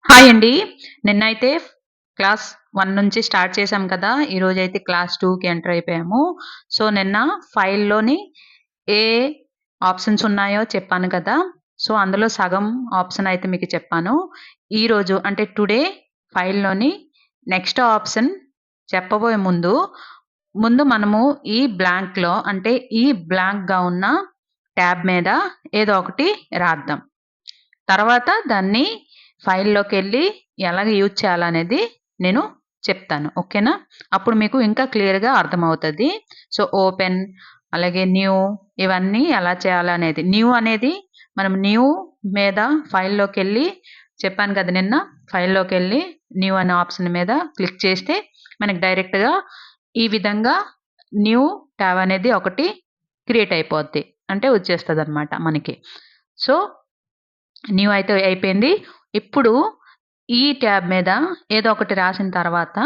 Hi అండి. నిన్నైతే class 1 నుంచి స్టార్ట్ చేశాం కదా! ఈరోజైతే క్లాస్ 2కి ఎంటర్ అయిపోయాము. సో, నిన్న ఫైల్‌లోని ఏ ఆప్షన్స్ ఉన్నాయో చెప్పాను కదా! సో, అందులో సగం ఆప్షన్ అయితే మీకు చెప్పాను. ఈరోజు అంటే టుడే ఫైల్‌లోని నెక్స్ట్ ఆప్షన్ చెప్పబోయే ముందు మనము ఈ బ్లాంక్‌లో అంటే ఈ బ్లాంక్‌గా ఉన్న ట్యాబ్ మీద ఏదో ఒకటి రాద్దాం. తర్వాత దాన్ని ఫైల్‌లోకెళ్ళి ఎలాగ యూజ్ చేయాలనేది నేను చెప్తాను. ఓకేనా? అప్పుడు మీకు ఇంకా క్లియర్‌గా అర్థమవుతది. సో, ఓపెన్ అలాగే న్యూ ఇవన్నీ ఎలా చేయాలనేది. న్యూ అనేది మనం న్యూ మీద ఫైల్‌లోకెళ్ళి చెప్పాను కదా! నిన్న ఫైల్‌లోకెళ్ళి న్యూ అనే ఆప్షన్ మీద క్లిక్ చేస్తే మనకి డైరెక్ట్‌గా ఈ విధంగా న్యూ ట్యాబ్ అనేది ఒకటి క్రియేట్ అయిపోద్ది. అంటే వచ్చేస్తదనమాట మనకి. సో న్యూ అయితే అయిపోయింది. ఇప్పుడు ఈ ట్యాబ్ మీద ఏదో ఒకటి రాసిన తర్వాత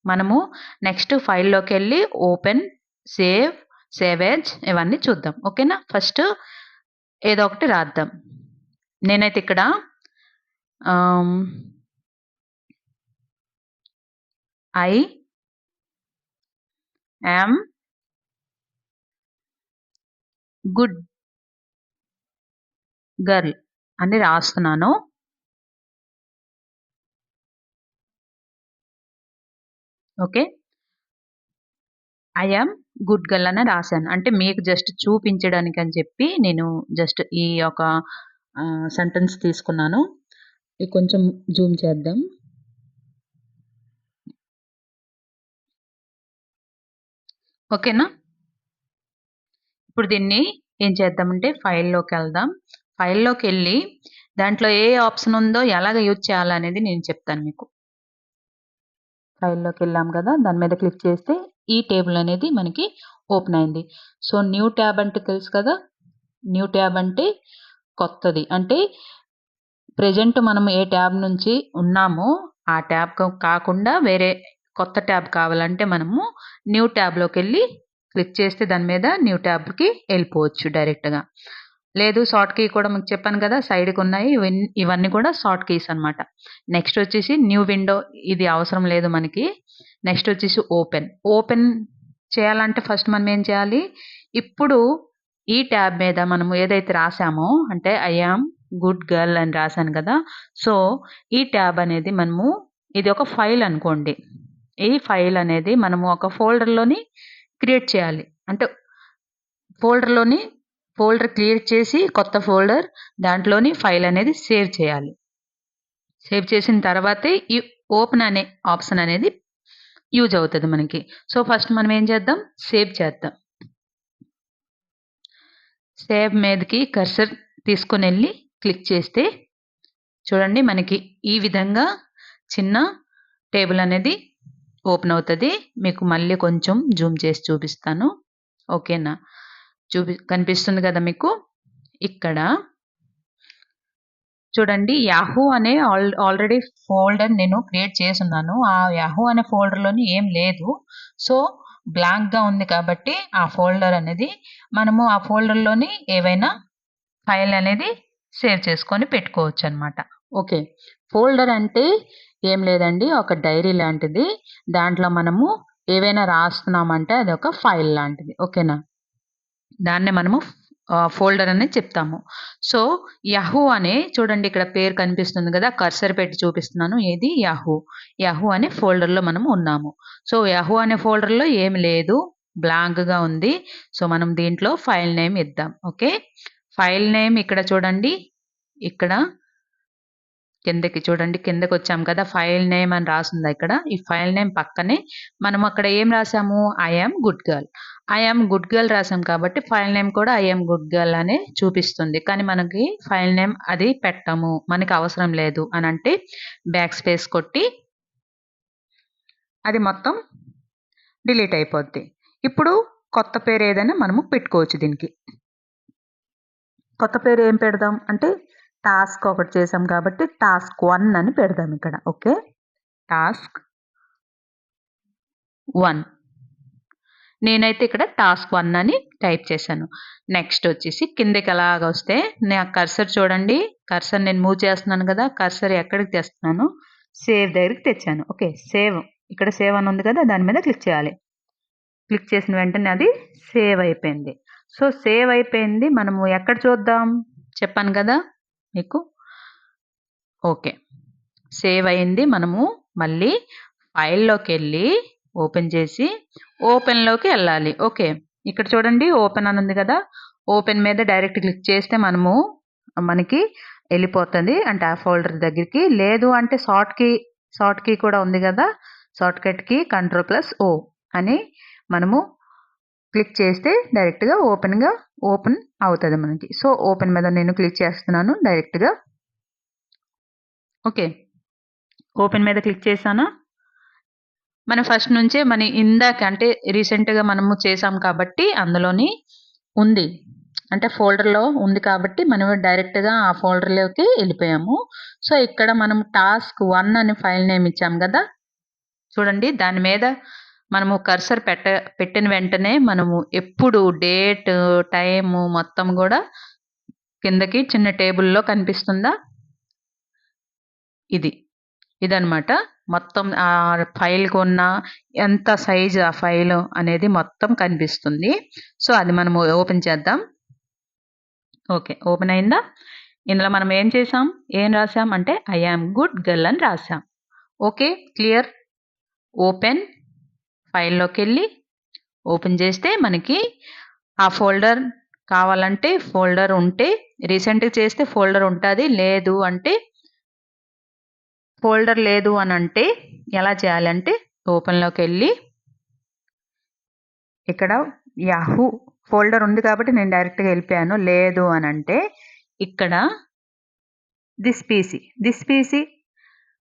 మనము నెక్స్ట్ ఫైల్‌లోకెళ్ళి ఓపెన్, సేవ్, సేవ్ యాజ్ ఇవన్నీ చూద్దాం. ఓకేనా? ఫస్ట్ ఏదో ఒకటి రాద్దాం. నేనైతే ఇక్కడ ఆహ్, ఐ యామ్ గుడ్ గర్ల్ అని రాస్తున్నాను. Okay. I am good girl అని రాసాను. అంటే మీకు జస్ట్ చూపించడానికని చెప్పి నేను జస్ట్ ఈ యొక్క సెంటెన్స్ తీసుకున్నాను. ఇది కొంచెం జూమ్ చేద్దాం. ఓకేనా? ఇప్పుడు దీన్ని ఏం చేద్దామంటే ఫైల్‌లోకెళ్దాం. ఫైల్‌లోకెళ్ళి దాంట్లో ఏ ఆప్షన్ ఉందో ఎలాగ యూజ్ చేయాలనేది నేను చెప్తాను మీకు. ఫైల్‌లోకెళ్ళాం గదా! దాని మీద క్లిక్ చేస్తే ఈ టేబుల్ అనేది మనకి ఓపెన్ అయింది. సో, న్యూ ట్యాబ్ అంటే తెలుసు కదా! న్యూ ట్యాబ్ అంటే కొత్తది. అంటే ప్రెజెంట్ మనం ఏ ట్యాబ్ నుంచి ఉన్నామో ఆ ట్యాబ్ కాకుండా వేరే కొత్త ట్యాబ్ కావాలంటే మనము న్యూ ట్యాబ్‌లోకెళ్ళి క్లిక్ చేస్తే దాని మీద న్యూ ట్యాబ్‌కి ఎళ్ళిపోవచ్చు డైరెక్ట్‌గా. లేదు షార్ట్ కీ కూడా మీకు చెప్పాను కదా! సైడ్‌కున్నాయి. ఇవన్నీ కూడా షార్ట్ కీస్ అనమాట. నెక్స్ట్ వచ్చేసి న్యూ విండో ఇది అవసరం లేదు మనకి. నెక్స్ట్ వచ్చేసి ఓపెన్. ఓపెన్ చేయాలంటే ఫస్ట్ మనం ఏం చేయాలి? ఇప్పుడు ఈ ట్యాబ్ మీద మనము ఏదైతే రాసామో అంటే ఐ యామ్ గుడ్ గర్ల్ అని రాసాను కదా! సో, ఈ ట్యాబ్ అనేది మనము ఇది ఒక ఫైల్ అనుకోండి. ఈ ఫైల్ అనేది మనము ఒక ఫోల్డర్‌లోని క్రియేట్ చేయాలి. అంటే ఫోల్డర్‌లోని ఫోల్డర్ క్రియేట్ చేసి కొత్త ఫోల్డర్ దాంట్లోని ఫైల్ అనేది సేవ్ చేయాలి. సేవ్ చేసిన తర్వాతే ఈ ఓపెన్ అనే ఆప్షన్ అనేది యూజ్ అవుతది మనకి. సో, ఫస్ట్ మనం ఏం చేద్దాం? సేవ్ చేద్దాం. సేవ్ మీదకి కర్సర్ తీసుకొనెళ్ళి క్లిక్ చేస్తే చూడండి మనకి ఈ విధంగా చిన్న టేబుల్ అనేది ఓపెన్ అవుతది. మీకు మళ్ళీ కొంచెం జూమ్ చేసి చూపిస్తాను. ఓకేనా? కనిపిస్తుంది కదా మీకు? ఇక్కడ చూడండి యాహూ అనే ఆల్రెడీ ఫోల్డర్ నేను క్రియేట్ చేసున్నాను. ఆ యాహూ అనే ఫోల్డర్‌లోని ఏం లేదు. సో, బ్లాంక్‌గా ఉంది కాబట్టి ఆ ఫోల్డర్ అనేది మనము ఆ ఫోల్డర్‌లోని ఏవైనా ఫైల్ అనేది సేవ్ చేసుకొని పెట్టుకోవచ్చనమాట. ఓకే. ఫోల్డర్ అంటే ఏం లేదండి. ఒక డైరీ లాంటిది. దాంట్లో మనము ఏవైనా రాస్తున్నామంటే అదొక ఫైల్ లాంటిది. ఓకేనా? దాన్నే మనము ఫోల్డర్ అని చెప్తాము. సో, యహూ అనే చూడండి ఇక్కడ పేరు కనిపిస్తుంది గదా! కర్సర్ పెట్టి చూపిస్తున్నాను. ఏది యహూ. యహూ అనే ఫోల్డర్‌లో మనం ఉన్నాము. సో, యహూ అనే ఫోల్డర్‌లో ఏమి లేదు. బ్లాంక్‌గా ఉంది. సో, మనం దీంట్లో ఫైల్ నేమ్ ఇద్దాం. ఓకే. ఫైల్ నేమ్ ఇక్కడ చూడండి. ఇక్కడ కిందకి చూడండి కిందకొచ్చాం కదా! ఫైల్ నేమ్ అని రాసుందా ఇక్కడ? ఈ ఫైల్ నేమ్ పక్కనే మనం అక్కడ ఏం రాసాము? I am good girl. I am good girl రాసాం కాబట్టి ఫైల్ నేమ్ కూడా ఐ యామ్ గుడ్ గర్ల్ అనే చూపిస్తుంది. కానీ మనకి ఫైల్ నేమ్ అది పెట్టము. మనకి అవసరం లేదు అనంటే బ్యాక్ స్పేస్ కొట్టి అది మొత్తం డిలీట్ అయిపోద్ది. ఇప్పుడు కొత్త పేరు ఏదైనా మనము పెట్టుకోవచ్చు దీనికి. కొత్త పేరు ఏం పెడదాం అంటే టాస్క్ ఒకటి చేసాం కాబట్టి టాస్క్ 1 అని పెడదాం ఇక్కడ. ఓకే. టాస్క్ 1 నేనైతే ఇక్కడ టాస్క్ 1 అని టైప్ చేశాను. నెక్స్ట్ వచ్చేసి కిందకి అలాగ వస్తే నా కర్సర్ చూడండి. కర్సర్ నేను మూవ్ చేస్తున్నాను కదా! కర్సర్ ఎక్కడికి తెస్తున్నాను? సేవ్ దగ్గరికి తెచ్చాను. ఓకే. సేవ్ ఇక్కడ సేవ్ అని ఉంది కదా! దాని మీద క్లిక్ చేయాలి. క్లిక్ చేసిన వెంటనే అది సేవ్ అయిపోయింది. సో, సేవ్ అయిపోయింది. మనము ఎక్కడ చూద్దాం? చెప్పాను కదా మీకు. ఓకే. సేవ్ అయింది. మనము మళ్ళీ ఫైల్‌లోకెళ్ళి ఓపెన్ చేసి ఓపెన్‌లోకి ఎళ్ళాలి. ఓకే. ఇక్కడ చూడండి ఓపెన్ అని ఉంది కదా! ఓపెన్ మీద డైరెక్ట్ క్లిక్ చేస్తే మనకి ఎళ్ళిపోతది. అంటే ఆ ఫోల్డర్ దగ్గరికి. లేదు అంటే షార్ట్ కీ కూడా ఉంది కదా! షార్ట్‌కట్ కీ కంట్రోల్+ఓ అని మనము క్లిక్ చేస్తే డైరెక్ట్‌గా ఓపెన్ అవుతది మనకి. సో, ఓపెన్ మీద నేను క్లిక్ చేస్తున్నాను డైరెక్ట్‌గా. ఓకే. ఓపెన్ మీద క్లిక్ చేశానా? మనం ఫస్ట్ నుంచే ఇందాక అంటే రీసెంట్‌గా మనము చేసాం కాబట్టి అందులోని ఉంది. అంటే ఫోల్డర్‌లో ఉంది కాబట్టి మనం డైరెక్ట్‌గా ఆ ఫోల్డర్‌లోకి ఎళ్ళిపోయాము. సో, ఇక్కడ మనం టాస్క్ 1 అని ఫైల్ నేమ్ ఇచ్చాం గదా! చూడండి దాని మీద మనము కర్సర్ పెట్టిన వెంటనే మనము ఎప్పుడు డేట్, టైము మొత్తం గూడా కిందకి చిన్న టేబుల్‌లో కనిపిస్తుందా? ఇదనమాట. మొత్తం ఫైల్‌కున్న ఎంత సైజ్ ఆ ఫైలు అనేది మొత్తం కనిపిస్తుంది. సో, అది మనము ఓపెన్ చేద్దాం. ఓకే. ఓపెన్ అయిందా? ఇందులో మనం ఏం చేసాం? ఏం రాసాం అంటే ఐ యామ్ గుడ్ గర్ల్ అని రాసాం. ఓకే. క్లియర్. ఓపెన్ ఫైల్‌లోకెళ్ళి ఓపెన్ చేస్తే మనకి ఆ ఫోల్డర్ కావాలంటే ఫోల్డర్ ఉంటే రీసెంట్‌గా చేస్తే ఫోల్డర్ ఉంటాది. ఫోల్డర్ లేదు అనంటే ఎలా చేయాలంటే ఓపెన్‌లోకెళ్ళి ఇక్కడ యాహూ ఫోల్డర్ ఉంది కాబట్టి నేను డైరెక్ట్‌గా ఎళ్ళిపోయాను. లేదు అనంటే ఇక్కడ this PC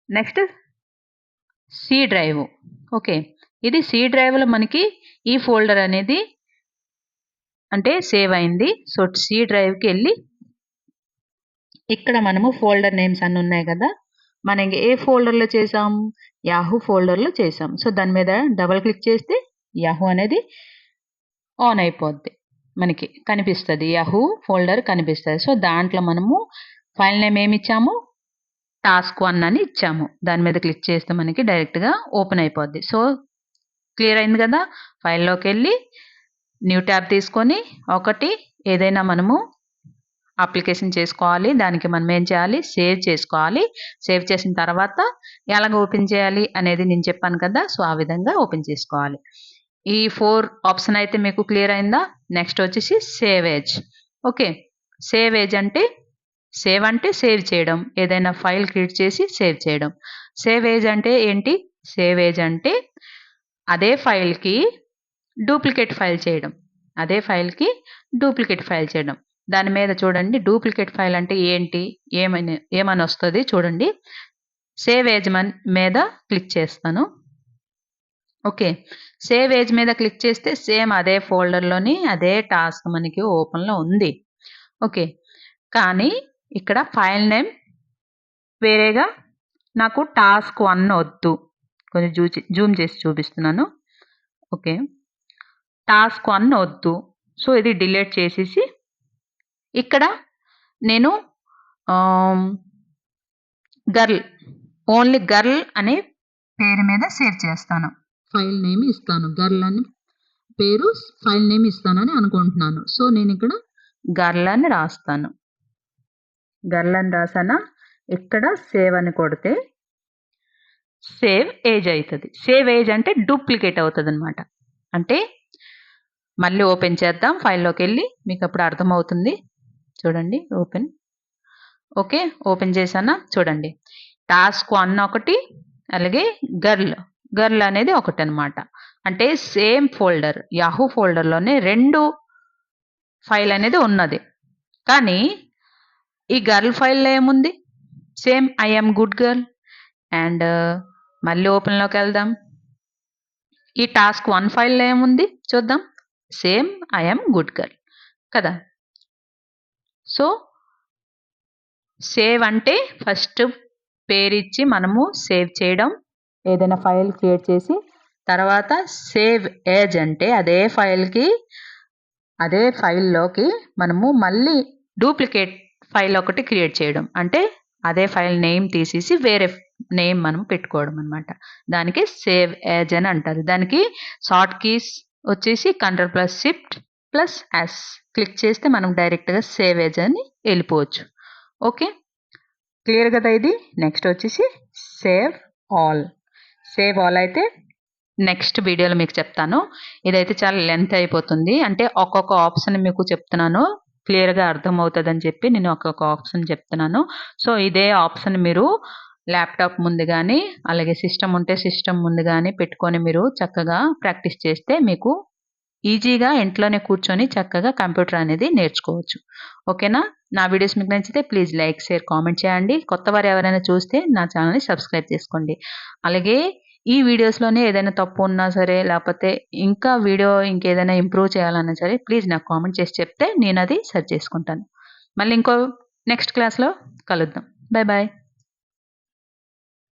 next C drive. Okay. ఇది సి డ్రైవ్‌లో మనకి ఈ ఫోల్డర్ అనేది అంటే సేవ్ అయింది. సో, సి డ్రైవ్‌కెళ్ళి ఇక్కడ మనము ఫోల్డర్ నేమ్స్ అన్ని ఉన్నాయి గదా! మనం ఏ ఫోల్డర్‌లో చేసాం? యాహూ ఫోల్డర్‌లో చేసాం. సో, దాని మీద డబుల్ క్లిక్ చేస్తే యాహూ అనేది ఆన్ అయిపోద్ది. మనకి కనిపిస్తది. యాహూ ఫోల్డర్ కనిపిస్తది. సో, దాంట్లో మనము ఫైల్ నేమ్ ఏమిచ్చాము? టాస్క్ 1 అని ఇచ్చాము. దాని మీద క్లిక్ చేస్తే మనకి డైరెక్ట్‌గా ఓపెన్ అయిపోద్ది. సో, క్లియర్ అయింది గదా! ఫైల్‌లోకెళ్ళి న్యూ ట్యాబ్ తీసుకొని ఏదైనా మనము అప్లికేషన్ చేసుకోవాలి. దానికి మనం ఏం చేయాలి? సేవ్ చేసుకోవాలి. సేవ్ చేసిన తర్వాత ఎలాగ ఓపెన్ చేయాలి అనేది నేను చెప్పాను కదా! సో, ఆ విధంగా ఓపెన్ చేసుకోవాలి. ఈ 4 ఆప్షన్ అయితే మీకు క్లియర్ అయిందా? నెక్స్ట్ వచ్చేసి save age. Okay. Save age అంటే సేవ్ చేయడం. ఏదైనా ఫైల్ క్రియేట్ చేసి సేవ్ చేయడం. సేవ్ ఏజ్ అంటే ఏంటి? సేవ్ ఏజ్ అంటే అదే ఫైల్‌కి డూప్లికేట్ ఫైల్ చేయడం. అదే ఫైల్‌కి డూప్లికేట్ ఫైల్ చేయడం. దాని మీద చూడండి డూప్లికేట్ ఫైల్ అంటే ఏంటి? ఏమనొస్తది చూడండి. సేవ్ ఏజ్ మీద క్లిక్ చేస్తాను. ఓకే. సేవ్ ఏజ్ మీద క్లిక్ చేస్తే సేమ్ అదే ఫోల్డర్‌లోని అదే టాస్క్ మనకి ఓపెన్‌లో ఉంది. ఓకే. కానీ ఇక్కడ ఫైల్ నేమ్ వేరేగా నాకు టాస్క్ 1 ఒద్దు. కొంచెం జూమ్ చేసి చూపిస్తున్నాను. ఓకే. టాస్క్ 1 ఒద్దు. సో, ఇది డిలీట్ చేసేసి ఇక్కడ నేను ఆహ్, గర్ల్ ఓన్లీ గర్ల్ అనే పేరు మీద సేవ్ చేస్తాను. ఫైల్ నేమ్ ఇస్తాను. గర్ల్ అని పేరు ఫైల్ నేమ్ ఇస్తానని అనుకుంటున్నాను. సో, నేనిక్కడ గర్ల్ అని రాస్తాను. గర్ల్ అని రాసానా? ఇక్కడ సేవ్ అని కొడితే సేవ్ ఏజ్ అయితది. సేవ్ ఏజ్ అంటే డూప్లికేట్ అవుతదనమాట. అంటే మళ్ళీ ఓపెన్ చేద్దాం ఫైల్‌లోకెళ్ళి. మీకప్పుడు అర్థమవుతుంది. చూడండి ఓపెన్. ఓకే. ఓపెన్ చేశానా? చూడండి. టాస్క్ 1 ఒకటి, అలాగే గర్ల్ అనేది ఒకటనమాట. అంటే సేమ్ ఫోల్డర్ యాహూ ఫోల్డర్‌లోనే 2 ఫైల్ అనేది ఉన్నది. కానీ ఈ గర్ల్ ఫైల్‌లో ఏముంది? Same I am good girl and మళ్ళీ ఓపెన్‌లోకెళ్దాం. ఈ టాస్క్ 1 ఫైల్‌లో ఏముంది? చూద్దాం. Same I am good girl కదా! సో, సేవ్ అంటే ఫస్ట్ పేరిచ్చి మనము సేవ్ చేయడం. ఏదైనా ఫైల్ క్రియేట్ చేసి తర్వాత సేవ్ ఏజ్ అంటే అదే ఫైల్లోకి మనము మళ్ళీ డూప్లికేట్ ఫైల్ ఒకటి క్రియేట్ చేయడం. అంటే అదే ఫైల్ నేమ్ తీసేసి వేరే నేమ్ మనం పెట్టుకోవడం అనమాట. దానికి సేవ్ యాజ్ అని అంటారు. దానికి షార్ట్ కీస్ వచ్చేసి Ctrl+Shift+S క్లిక్ చేస్తే మనం డైరెక్ట్గా సేవ్ యాజ్ అని వెళ్ళిపోవచ్చు. ఓకే, క్లియర్ కదా ఇది. నెక్స్ట్ వచ్చేసి సేవ్ ఆల్ అయితే నెక్స్ట్ వీడియోలో మీకు చెప్తాను. ఇదైతే చాలా లెంత్ అయిపోతుంది. అంటే ఒక్కొక్క ఆప్షన్ మీకు చెప్తున్నాను, క్లియర్గా అర్థమవుతుందని చెప్పి నేను ఒక్కొక్క ఆప్షన్ చెప్తున్నాను. సో ఇదే ఆప్షన్ మీరు ల్యాప్టాప్ ముందు కానీ, అలాగే సిస్టమ్ ఉంటే సిస్టమ్ ముందు కానీ పెట్టుకొని మీరు చక్కగా ప్రాక్టీస్ చేస్తే మీకు ఈజీగా ఇంట్లోనే కూర్చొని చక్కగా కంప్యూటర్ అనేది నేర్చుకోవచ్చు. ఓకేనా? నా వీడియోస్ మీకు నచ్చితే ప్లీజ్ లైక్, షేర్, కామెంట్ చేయండి. కొత్తవారు ఎవరైనా చూస్తే నా ఛానల్ని సబ్స్క్రైబ్ చేసుకోండి. అలాగే ఈ వీడియోస్లోనే ఏదైనా తప్పు ఉన్నా సరే, లేకపోతే ఇంకా వీడియో ఇంకేదైనా ఇంప్రూవ్ చేయాలన్నా సరే ప్లీజ్ నాకు కామెంట్ చేసి చెప్తే నేను అది సరి చేసుకుంటాను. మళ్ళీ నెక్స్ట్ క్లాస్లో కలుద్దాం. Bye bye.